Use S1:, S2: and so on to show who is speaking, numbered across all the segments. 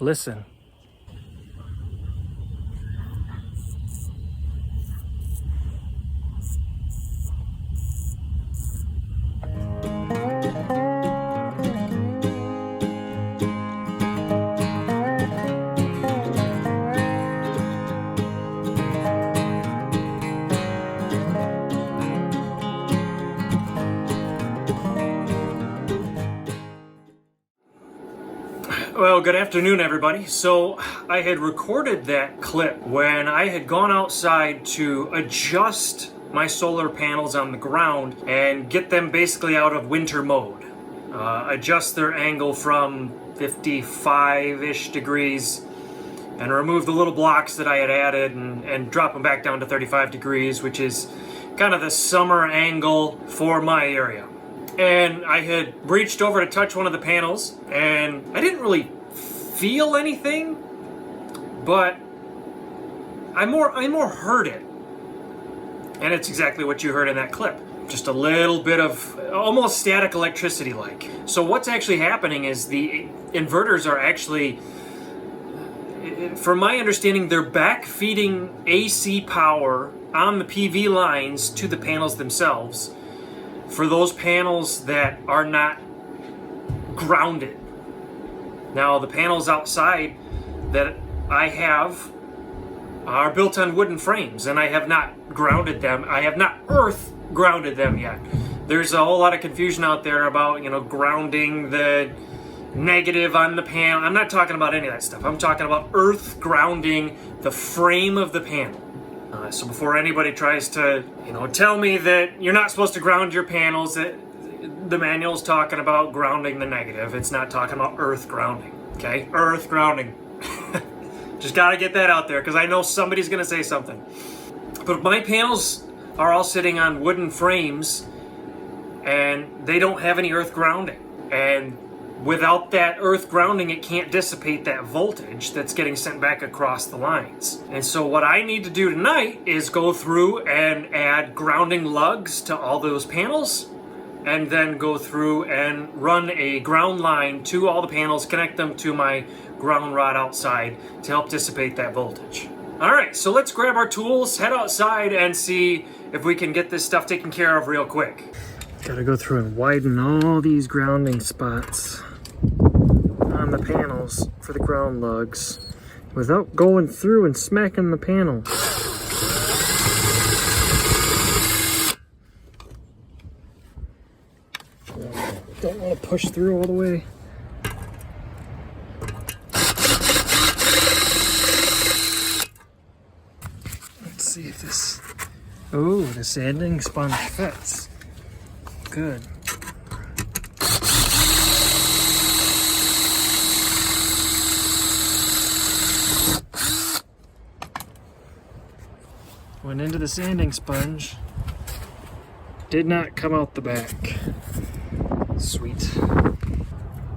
S1: Listen. Well, good afternoon, everybody. So I had recorded that clip when I had gone outside to adjust my solar panels on the ground and get them basically out of winter mode. Adjust their angle from 55-ish degrees and remove the little blocks that I had added and drop them back down to 35 degrees, which is kind of the summer angle for my area. And I had reached over to touch one of the panels, and I didn't really feel anything, but I more heard it. And it's exactly what you heard in that clip. Just a little bit of almost static electricity like. So what's actually happening is the inverters are actually, from my understanding, they're back feeding AC power on the PV lines to the panels themselves, for those panels that are not grounded. Now, the panels outside that I have are built on wooden frames, and I have not grounded them. I have not earth grounded them yet. There's a whole lot of confusion out there about, grounding the negative on the panel. I'm not talking about any of that stuff. I'm talking about earth grounding the frame of the panel. So before anybody tries to, tell me that you're not supposed to ground your panels, that the manual's talking about grounding the negative. It's not talking about earth grounding, okay? Earth grounding. Just gotta get that out there, because I know somebody's gonna say something. But my panels are all sitting on wooden frames, and they don't have any earth grounding. And without that earth grounding, it can't dissipate that voltage that's getting sent back across the lines. And so what I need to do tonight is go through and add grounding lugs to all those panels, and then go through and run a ground line to all the panels, connect them to my ground rod outside to help dissipate that voltage. All right, so let's grab our tools, head outside, and see if we can get this stuff taken care of real quick. Gotta go through and widen all these grounding spots on the panels for the ground lugs without going through and smacking the panel. Don't want to push through all the way. Let's see if this... Oh, the sanding sponge fits. Good. Went into the sanding sponge. Did not come out the back. Sweet.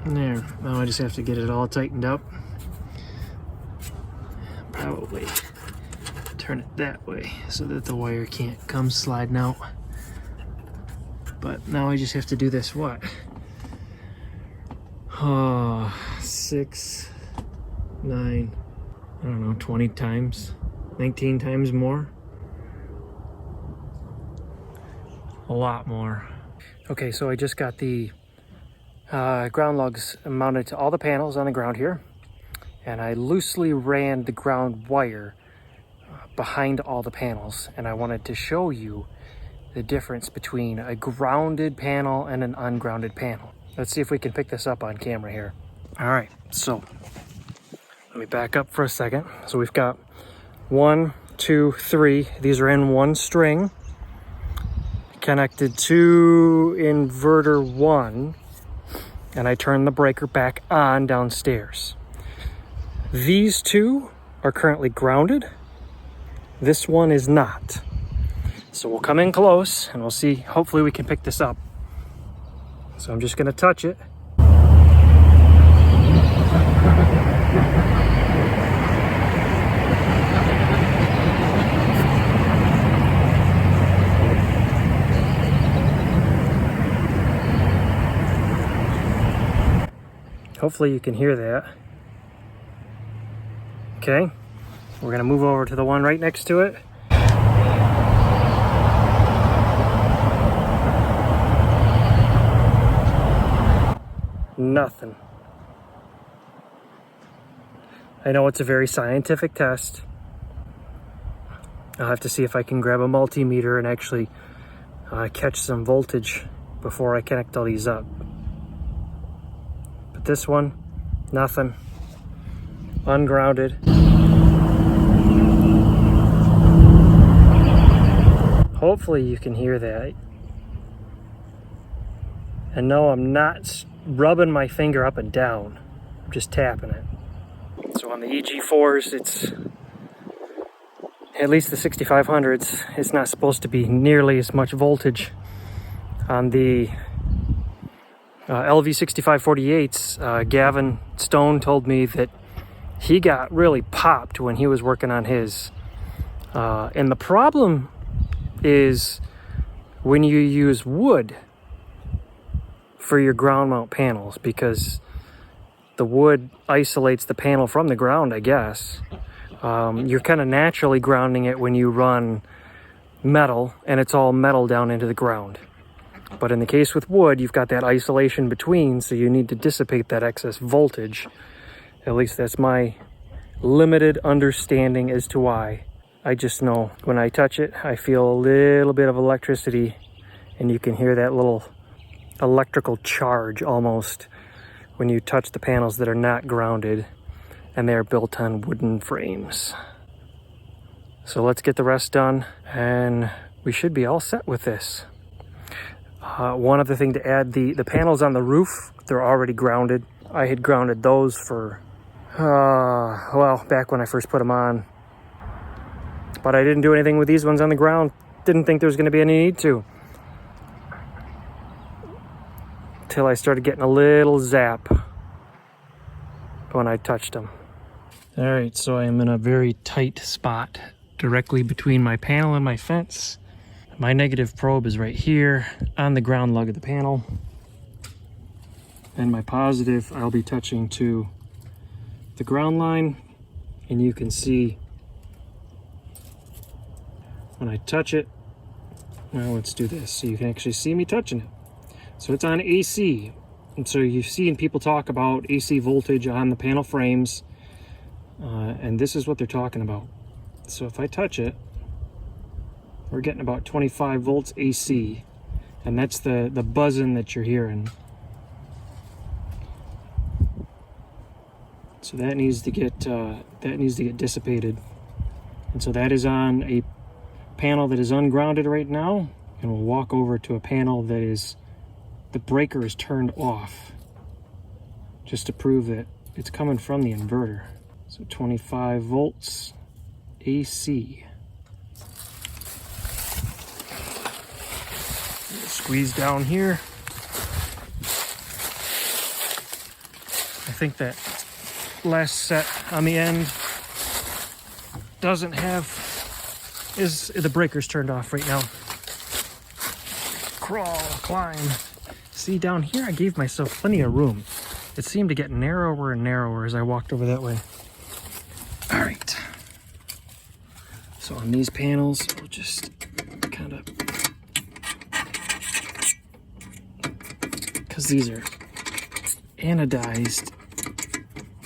S1: There. Now I just have to get it all tightened up. Probably turn it that way so that the wire can't come sliding out. But now I just have to do this, what? 6, 9, I don't know, 20 times, 19 times more. A lot more. Okay, so I just got the ground lugs mounted to all the panels on the ground here, and I loosely ran the ground wire behind all the panels, and I wanted to show you the difference between a grounded panel and an ungrounded panel. Let's see if we can pick this up on camera here. All right, so let me back up for a second. So we've got 1, 2, 3. These are in one string, connected to inverter 1, and I turn the breaker back on downstairs. These two are currently grounded. This one is not. So we'll come in close and we'll see, hopefully we can pick this up. So I'm just gonna touch it. Hopefully you can hear that. Okay, we're gonna move over to the one right next to it. Nothing. I know it's a very scientific test. I'll have to see if I can grab a multimeter and actually catch some voltage before I connect all these up. But this one, nothing. Ungrounded. Hopefully you can hear that. And no, I'm not rubbing my finger up and down. I'm just tapping it. So on the EG4s, it's, at least the 6500s, it's not supposed to be nearly as much voltage. On the LV6548s, Gavin Stone told me that he got really popped when he was working on his. And the problem is when you use wood for your ground mount panels, because the wood isolates the panel from the ground, I guess. You're kind of naturally grounding it when you run metal, and it's all metal down into the ground. But in the case with wood, you've got that isolation between, so you need to dissipate that excess voltage. At least that's my limited understanding as to why. I just know when I touch it, I feel a little bit of electricity, and you can hear that little electrical charge almost when you touch the panels that are not grounded and they're built on wooden frames. So let's get the rest done and we should be all set with this. One other thing to add, the panels on the roof, they're already grounded. I had grounded those for, well, back when I first put them on. But I didn't do anything with these ones on the ground. Didn't think there was going to be any need to. Till I started getting a little zap when I touched them. All right, so I am in a very tight spot directly between my panel and my fence. My negative probe is right here on the ground lug of the panel. And my positive, I'll be touching to the ground line, and you can see when I touch it. Well, let's do this so you can actually see me touching it. So it's on AC, and so you've seen people talk about AC voltage on the panel frames, and this is what they're talking about. So if I touch it, we're getting about 25 volts AC, and that's the buzzing that you're hearing. So that needs to get dissipated, and so that is on a panel that is ungrounded right now, and we'll walk over to a panel that is, the breaker is turned off, just to prove that it's coming from the inverter. So 25 volts AC. Squeeze down here. I think that last set on the end doesn't have, the breaker's turned off right now. Crawl, climb. See, down here I gave myself plenty of room. It seemed to get narrower and narrower as I walked over that way. All right. So on these panels, I'll just kind of, because these are anodized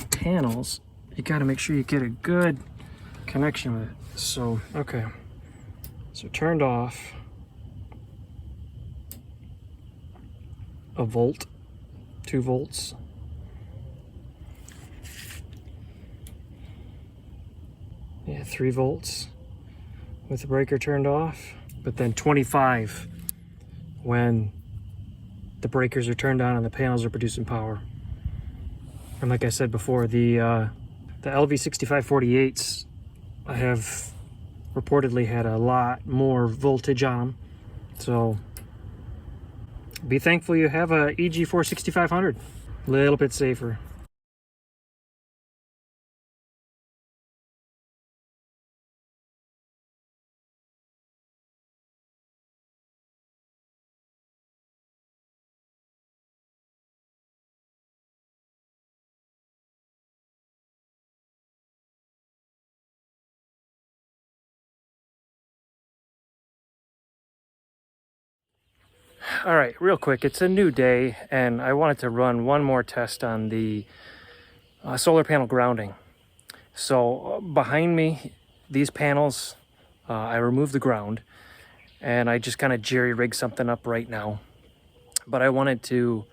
S1: panels, you got to make sure you get a good connection with it. So, okay. So turned off. A volt, 2 volts. Yeah, 3 volts with the breaker turned off, but then 25 when the breakers are turned on and the panels are producing power. And like I said before, the LV6548s I have reportedly had a lot more voltage on them, so be thankful you have a EG4 6500. A little bit safer. All right, real quick, it's a new day and I wanted to run one more test on the solar panel grounding. So behind me, these panels, I removed the ground and I just kind of jerry-rigged something up right now. But I wanted to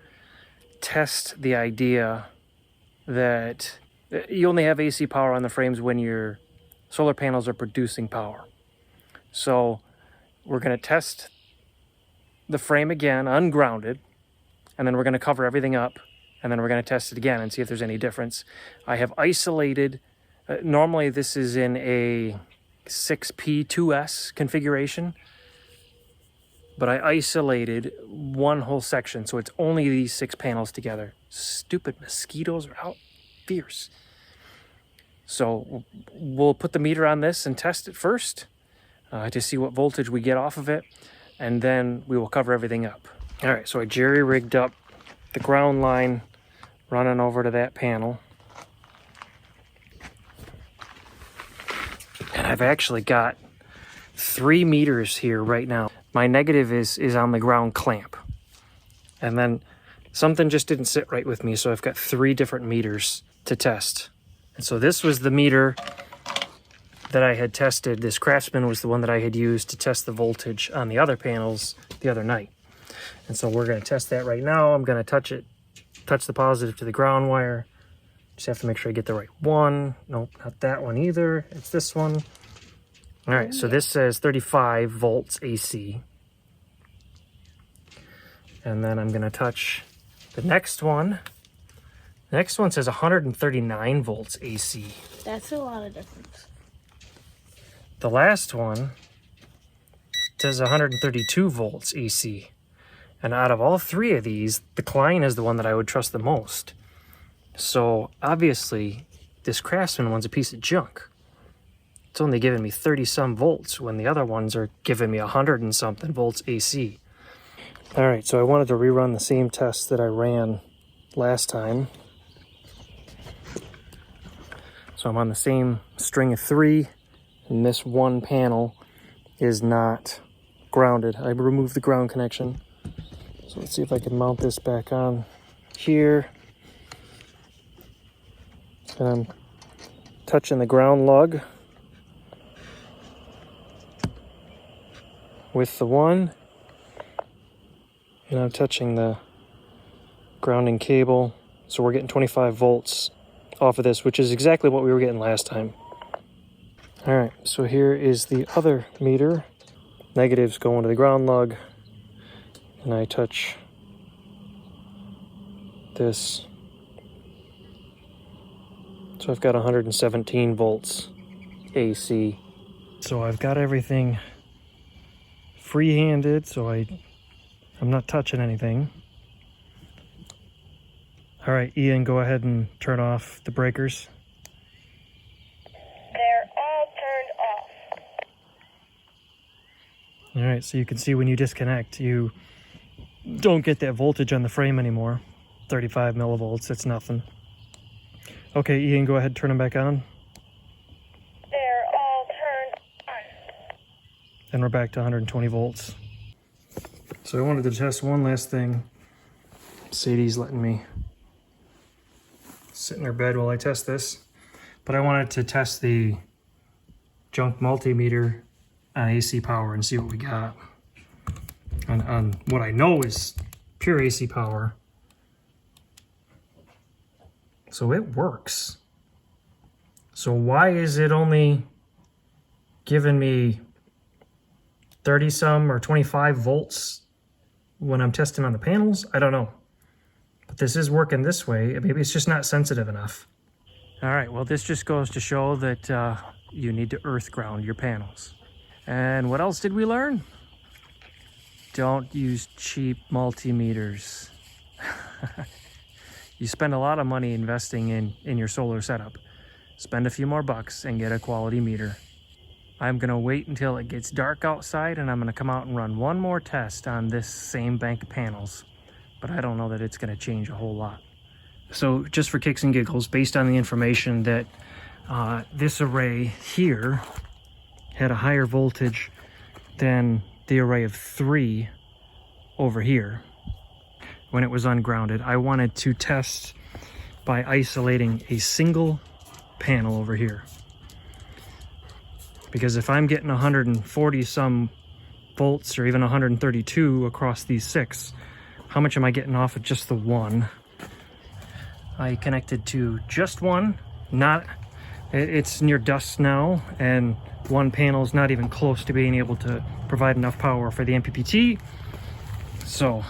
S1: test the idea that you only have AC power on the frames when your solar panels are producing power. So we're going to test the frame again, ungrounded, and then we're going to cover everything up, and then we're going to test it again and see if there's any difference. I have isolated, normally this is in a 6P2S configuration, but I isolated one whole section, so it's only these 6 panels together. Stupid mosquitoes are out fierce. So we'll put the meter on this and test it first to see what voltage we get off of it, and then we will cover everything up. All right, so I jerry-rigged up the ground line running over to that panel. And I've actually got 3 meters here right now. My negative is on the ground clamp. And then something just didn't sit right with me, so I've got 3 different meters to test. And so this was the meter that I had tested. This Craftsman was the one that I had used to test the voltage on the other panels the other night. And so we're going to test that right now. I'm going to touch the positive to the ground wire. Just have to make sure I get the right one. Nope, not that one either. It's this one. All right, so this says 35 volts AC. And then I'm going to touch the next one. The next one says 139 volts AC.
S2: That's a lot of difference.
S1: The last one says 132 volts AC. And out of all 3 of these, the Klein is the one that I would trust the most. So obviously, this Craftsman one's a piece of junk. It's only giving me 30-some volts when the other ones are giving me 100 and something volts AC. All right, so I wanted to rerun the same test that I ran last time. So I'm on the same string of 3, and this one panel is not grounded. I removed the ground connection. So let's see if I can mount this back on here. And I'm touching the ground lug with the one. And I'm touching the grounding cable. So we're getting 25 volts off of this, which is exactly what we were getting last time. All right, so here is the other meter. Negatives going to the ground lug. And I touch this. So I've got 117 volts AC. So I've got everything free-handed, so I'm not touching anything. All right, Ian, go ahead and turn off the breakers.
S2: They're all turned off.
S1: All right, so you can see when you disconnect, you don't get that voltage on the frame anymore. 35 millivolts, that's nothing. Okay, Ian, go ahead and turn them back on.
S2: They're all turned on.
S1: And we're back to 120 volts. So I wanted to test one last thing. Sadie's letting me sit in her bed while I test this. But I wanted to test the junk multimeter on AC power and see what we got. On what I know is pure AC power. So it works. So why is it only giving me 30 some or 25 volts when I'm testing on the panels? I don't know. But this is working this way. Maybe it's just not sensitive enough. All right, well, this just goes to show that you need to earth ground your panels. And what else did we learn? Don't use cheap multimeters. You spend a lot of money investing in your solar setup. Spend a few more bucks and get a quality meter. I'm gonna wait until it gets dark outside and I'm gonna come out and run one more test on this same bank of panels. But I don't know that it's gonna change a whole lot. So just for kicks and giggles, based on the information that this array here had a higher voltage than the array of 3 over here when it was ungrounded. I wanted to test by isolating a single panel over here. Because if I'm getting 140 some volts or even 132 across these 6, how much am I getting off of just the one? I connected to just one, it's near dusk now, and one panel is not even close to being able to provide enough power for the MPPT. So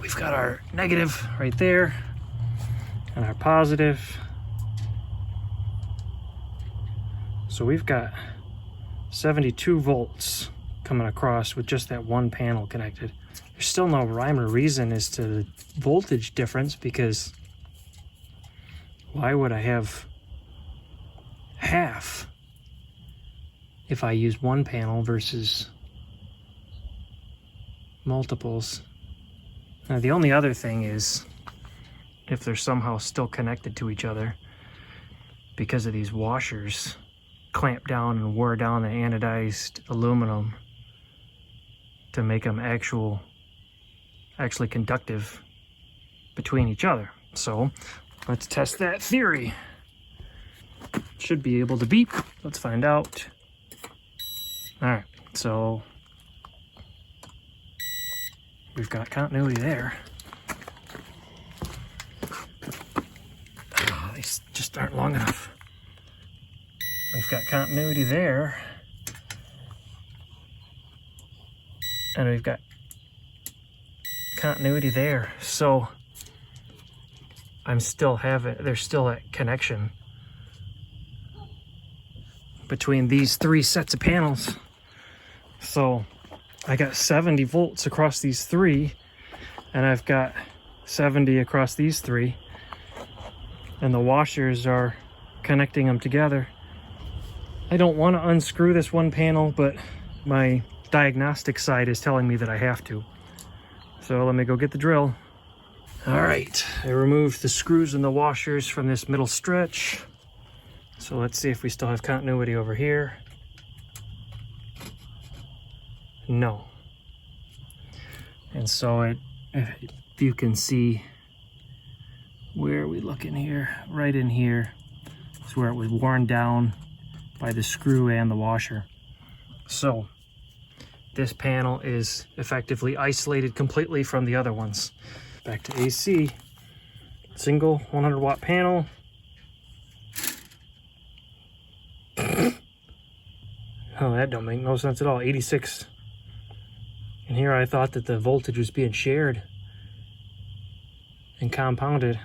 S1: we've got our negative right there and our positive. So we've got 72 volts coming across with just that one panel connected. There's still no rhyme or reason as to the voltage difference, because why would I have half if I use one panel versus multiples? Now, the only other thing is if they're somehow still connected to each other because of these washers clamped down and wore down the anodized aluminum to make them actually conductive between each other. So let's test that theory. Should be able to beep. Let's find out. All right, so we've got continuity there. Oh, these just aren't long enough. We've got continuity there. And we've got continuity there. So there's still that connection between these 3 sets of panels. So I got 70 volts across these 3, and I've got 70 across these 3, and the washers are connecting them together. I don't want to unscrew this one panel, but my diagnostic side is telling me that I have to. So let me go get the drill. All right, I removed the screws and the washers from this middle stretch. So let's see if we still have continuity over here. No. And so if you can see, where are we looking here? Right in here is where it was worn down by the screw and the washer. So this panel is effectively isolated completely from the other ones. Back to AC, single 100 watt panel. Oh, that don't make no sense at all. 86. And here I thought that the voltage was being shared and compounded.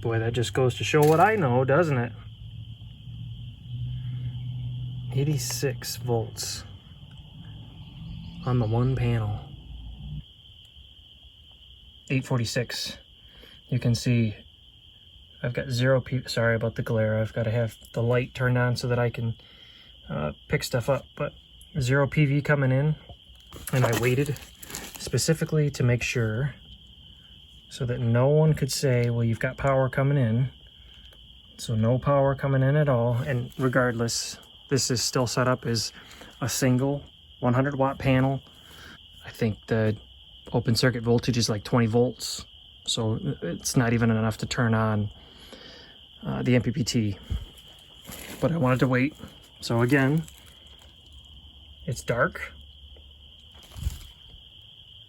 S1: Boy, that just goes to show what I know, doesn't it? 86 volts on the one panel. 846. You can see I've got 0 P. Sorry about the glare. I've got to have the light turned on so that I can pick stuff up. But 0 PV coming in, and I waited specifically to make sure so that no one could say, well, you've got power coming in. So no power coming in at all. And regardless, this is still set up as a single 100 watt panel. I think the open circuit voltage is like 20 volts. So it's not even enough to turn on the MPPT. But I wanted to wait. So again, it's dark.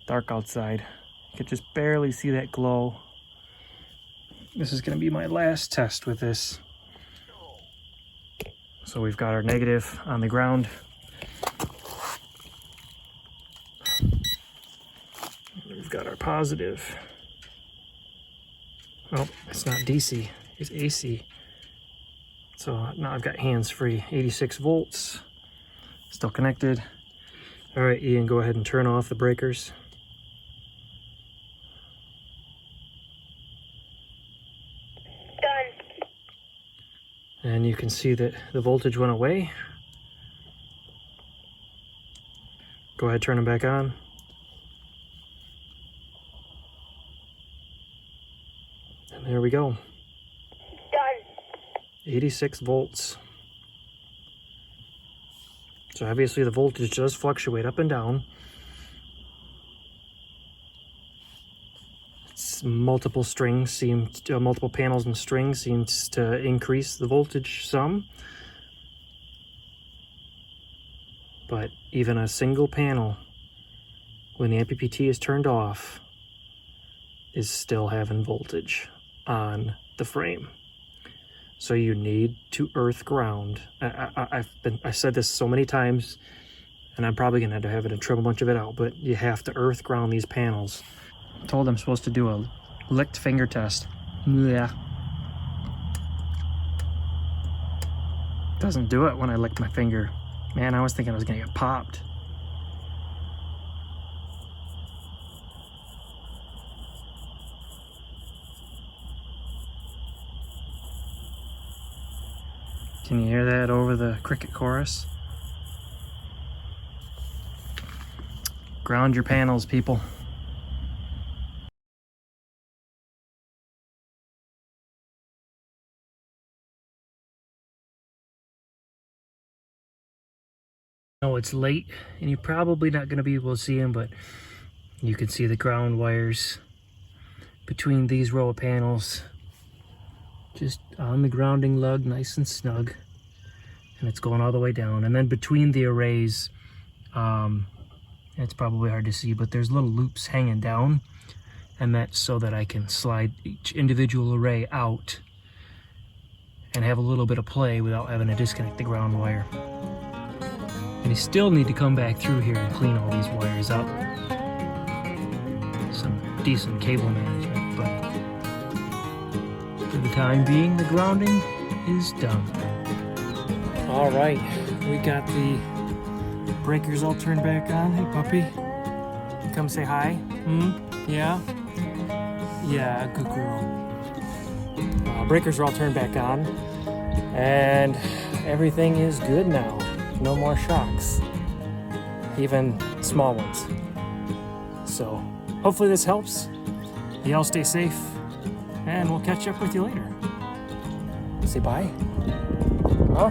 S1: Dark outside. You could just barely see that glow. This is going to be my last test with this. So we've got our negative on the ground. We've got our positive. Oh, it's not DC, it's AC. So now I've got hands-free, 86 volts, still connected. All right, Ian, go ahead and turn off the breakers.
S2: Done.
S1: And you can see that the voltage went away. Go ahead, turn them back on. And there we go.
S2: Done.
S1: 86 volts. So obviously the voltage does fluctuate up and down. Multiple panels and strings seems to increase the voltage some. But even a single panel, when the MPPT is turned off, is still having voltage on the frame. So you need to earth ground. I said this so many times, and I'm probably gonna have to trim a bunch of it out, but you have to earth ground these panels. I told I'm supposed to do a licked finger test. Yeah. Doesn't do it when I lick my finger. Man, I was thinking I was gonna get popped. Can you hear that over the cricket chorus? Ground your panels, people. I know it's late and you're probably not going to be able to see them, but you can see the ground wires between these row of panels, just on the grounding lug, nice and snug, and it's going all the way down. And then between the arrays, it's probably hard to see, but there's little loops hanging down, and that's so that I can slide each individual array out and have a little bit of play without having to disconnect the ground wire. And you still need to come back through here and clean all these wires up. Some decent cable management, but for the time being, the grounding is done. All right, we got the breakers all turned back on. Hey, puppy, come say hi. Yeah? Yeah, good girl. Breakers are all turned back on, and everything is good now. No more shocks, even small ones. So hopefully this helps. You all stay safe, and we'll catch up with you later. Say bye. Huh?